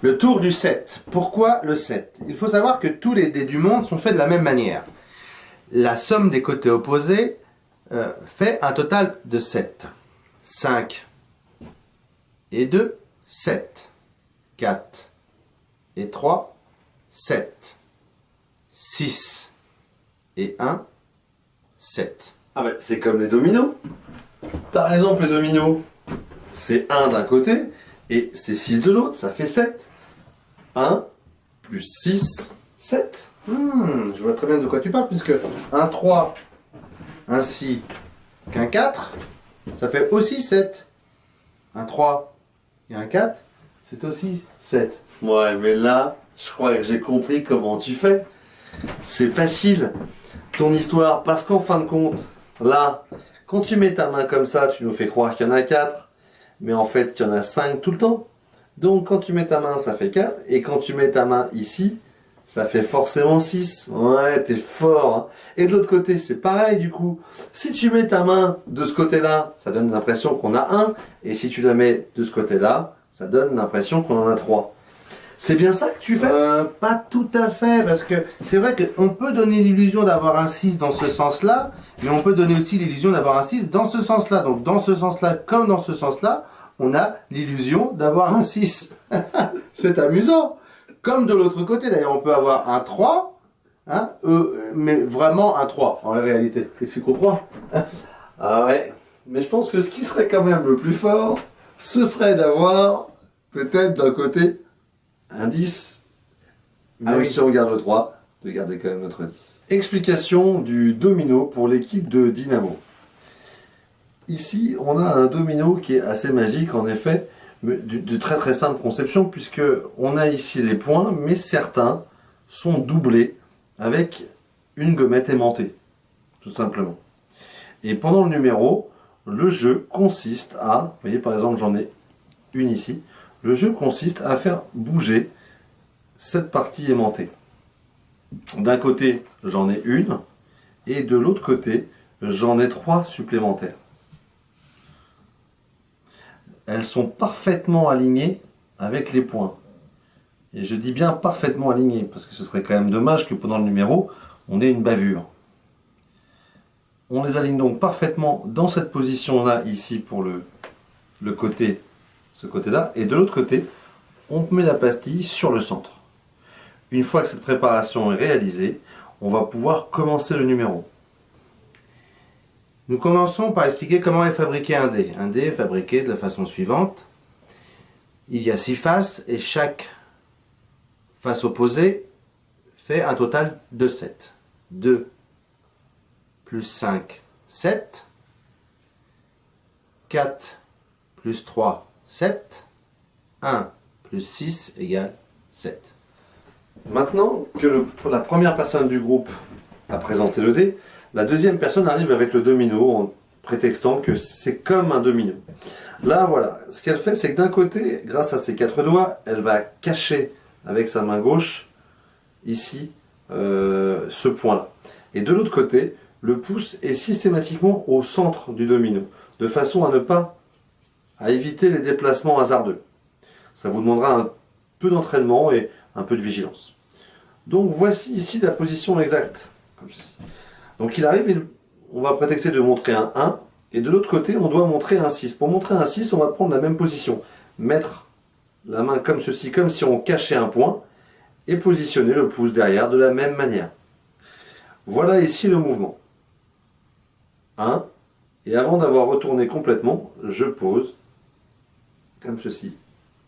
Le tour du 7. Pourquoi le 7? Il faut savoir que tous les dés du monde sont faits de la même manière. La somme des côtés opposés fait un total de 7. 5 et 2, 7. 4 et 3, 7. 6 et 1, 7. Ah ben c'est comme les dominos. Par exemple les dominos, c'est 1 d'un côté et c'est 6 de l'autre, ça fait 7. 1 plus 6, 7. Je vois très bien de quoi tu parles, puisque un 3 ainsi qu'un 4, ça fait aussi 7. Un 3 et un 4, c'est aussi 7. Ouais, mais là, je crois que j'ai compris comment tu fais. C'est facile, ton histoire, parce qu'en fin de compte, là, quand tu mets ta main comme ça, tu nous fais croire qu'il y en a 4, mais en fait, il y en a 5 tout le temps. Donc, quand tu mets ta main, ça fait 4, et quand tu mets ta main ici, ça fait forcément 6. Ouais, t'es fort. Hein. Et de l'autre côté, c'est pareil du coup. Si tu mets ta main de ce côté-là, ça donne l'impression qu'on a 1, et si tu la mets de ce côté-là, ça donne l'impression qu'on en a 3. C'est bien ça que tu fais? Pas tout à fait, parce que c'est vrai qu'on peut donner l'illusion d'avoir un 6 dans ce sens-là, mais on peut donner aussi l'illusion d'avoir un 6 dans ce sens-là. Donc dans ce sens-là, comme dans ce sens-là, on a l'illusion d'avoir un 6. C'est amusant. Comme de l'autre côté, d'ailleurs, on peut avoir un 3, hein, mais vraiment un 3 en réalité. Qu'est-ce que tu comprends? Ah ouais, mais je pense que ce qui serait quand même le plus fort, ce serait d'avoir peut-être d'un côté un 10. Même oui. si on garde le 3, de garder quand même notre 10. Explication du domino pour l'équipe de Dynamo. Ici, on a un domino qui est assez magique, en effet, mais de très très simple conception, puisque on a ici les points, mais certains sont doublés avec une gommette aimantée, tout simplement. Et pendant le numéro, le jeu consiste à, vous voyez par exemple j'en ai une ici, le jeu consiste à faire bouger cette partie aimantée. D'un côté, j'en ai une, et de l'autre côté, j'en ai 3 supplémentaires. Elles sont parfaitement alignées avec les points. Et je dis bien parfaitement alignées, parce que ce serait quand même dommage que pendant le numéro, on ait une bavure. On les aligne donc parfaitement dans cette position-là, ici, pour le côté, ce côté-là. Et de l'autre côté, on met la pastille sur le centre. Une fois que cette préparation est réalisée, on va pouvoir commencer le numéro. Nous commençons par expliquer comment est fabriqué un dé. Un dé est fabriqué de la façon suivante. Il y a 6 faces et chaque face opposée fait un total de 7. 2 plus 5, 7. 4 plus 3, 7. 1 plus 6 égale 7. Maintenant que la première personne du groupe a présenté le dé, la deuxième personne arrive avec le domino en prétextant que c'est comme un domino. Là, voilà, ce qu'elle fait, c'est que d'un côté, grâce à ses 4 doigts, elle va cacher avec sa main gauche, ici, ce point-là. Et de l'autre côté, le pouce est systématiquement au centre du domino, de façon à éviter les déplacements hasardeux. Ça vous demandera un peu d'entraînement et un peu de vigilance. Donc voici ici la position exacte, comme ceci. Donc il arrive, on va prétexter de montrer un 1, et de l'autre côté, on doit montrer un 6. Pour montrer un 6, on va prendre la même position. Mettre la main comme ceci, comme si on cachait un point, et positionner le pouce derrière de la même manière. Voilà ici le mouvement. 1, et avant d'avoir retourné complètement, je pose, comme ceci,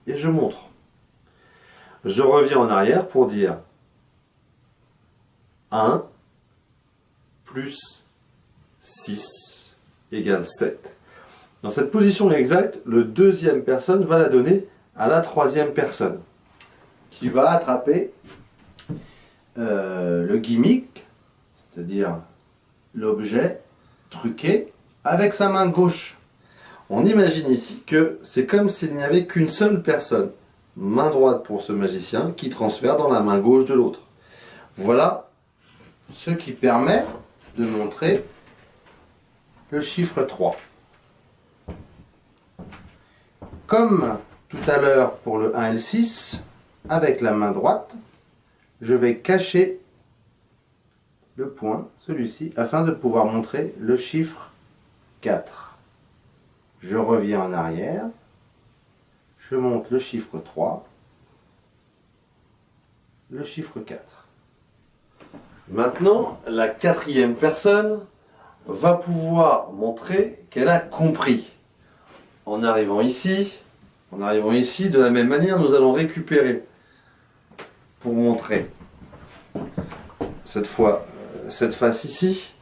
et je montre. Je reviens en arrière pour dire 1 plus 6 égale 7. Dans cette position exacte, le deuxième personne va la donner à la troisième personne. Qui va attraper le gimmick, c'est-à-dire l'objet truqué, avec sa main gauche. On imagine ici que c'est comme s'il n'y avait qu'une seule personne, main droite pour ce magicien, qui transfère dans la main gauche de l'autre. Voilà Ce qui permet de montrer le chiffre 3. Comme tout à l'heure pour le 1 et le 6, avec la main droite, je vais cacher le point, celui-ci, afin de pouvoir montrer le chiffre 4. Je reviens en arrière, je monte le chiffre 3, le chiffre 4. Maintenant, la quatrième personne va pouvoir montrer qu'elle a compris. En arrivant ici, de la même manière, nous allons récupérer pour montrer cette fois cette face ici,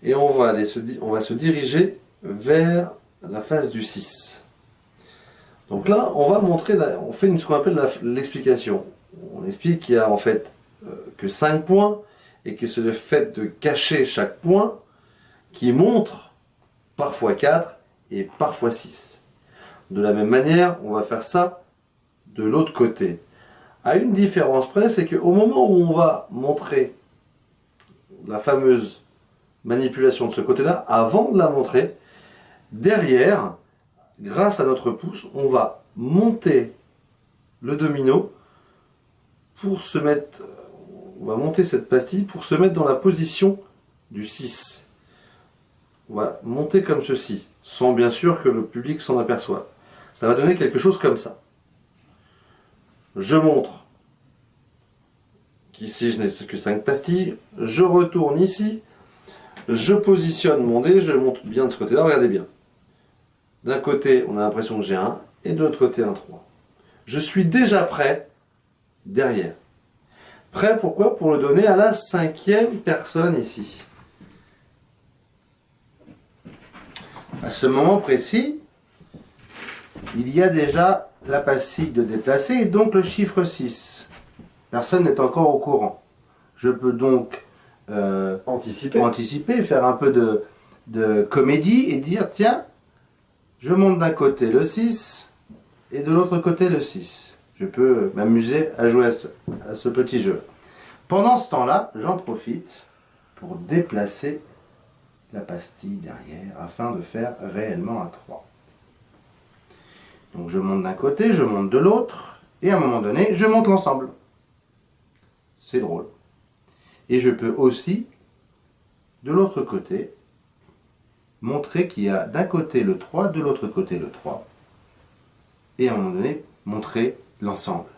et on va se diriger vers la face du 6. Donc là, on va montrer, on fait ce qu'on appelle l'explication. On explique qu'il y a en fait que 5 points, et que c'est le fait de cacher chaque point qui montre parfois 4 et parfois 6. De la même manière, on va faire ça de l'autre côté. À une différence près, c'est qu'au moment où on va montrer la fameuse manipulation de ce côté-là, avant de la montrer, derrière, grâce à notre pouce, on va monter le domino pour se mettre, on va monter cette pastille pour se mettre dans la position du 6. On va monter comme ceci, sans bien sûr que le public s'en aperçoive. Ça va donner quelque chose comme ça. Je montre qu'ici je n'ai que 5 pastilles. Je retourne ici. Je positionne mon dé. Je monte bien de ce côté-là. Regardez bien. D'un côté, on a l'impression que j'ai un. Et de l'autre côté, un 3. Je suis déjà prêt derrière. Prêt pourquoi? Pour le donner à la 5e personne ici. À ce moment précis, il y a déjà la pastille de déplacer et donc le chiffre 6. Personne n'est encore au courant. Je peux donc anticiper, faire un peu de comédie et dire tiens, je monte d'un côté le 6 et de l'autre côté le 6. Je peux m'amuser à jouer à ce petit jeu. Pendant ce temps-là, j'en profite pour déplacer la pastille derrière afin de faire réellement un 3. Donc je monte d'un côté, je monte de l'autre, et à un moment donné, je monte l'ensemble. C'est drôle. Et je peux aussi, de l'autre côté, montrer qu'il y a d'un côté le 3, de l'autre côté le 3, et à un moment donné, montrer l'ensemble.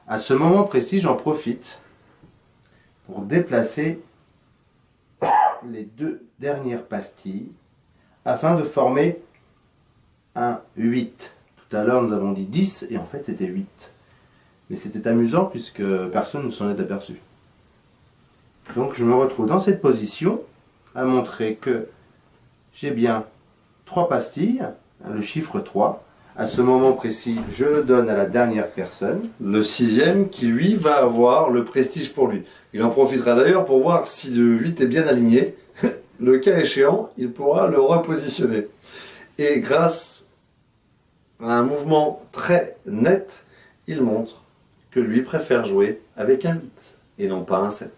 À ce moment précis, j'en profite pour déplacer les 2 dernières pastilles afin de former un 8. Tout à l'heure nous avons dit 10 et en fait c'était 8. Mais c'était amusant puisque personne ne s'en est aperçu. Donc je me retrouve dans cette position à montrer que j'ai bien 3 pastilles, le chiffre 3. À ce moment précis, je le donne à la dernière personne. Le 6e qui lui va avoir le prestige pour lui. Il en profitera d'ailleurs pour voir si le 8 est bien aligné. Le cas échéant, il pourra le repositionner. Et grâce à un mouvement très net, il montre que lui préfère jouer avec un 8 et non pas un 7.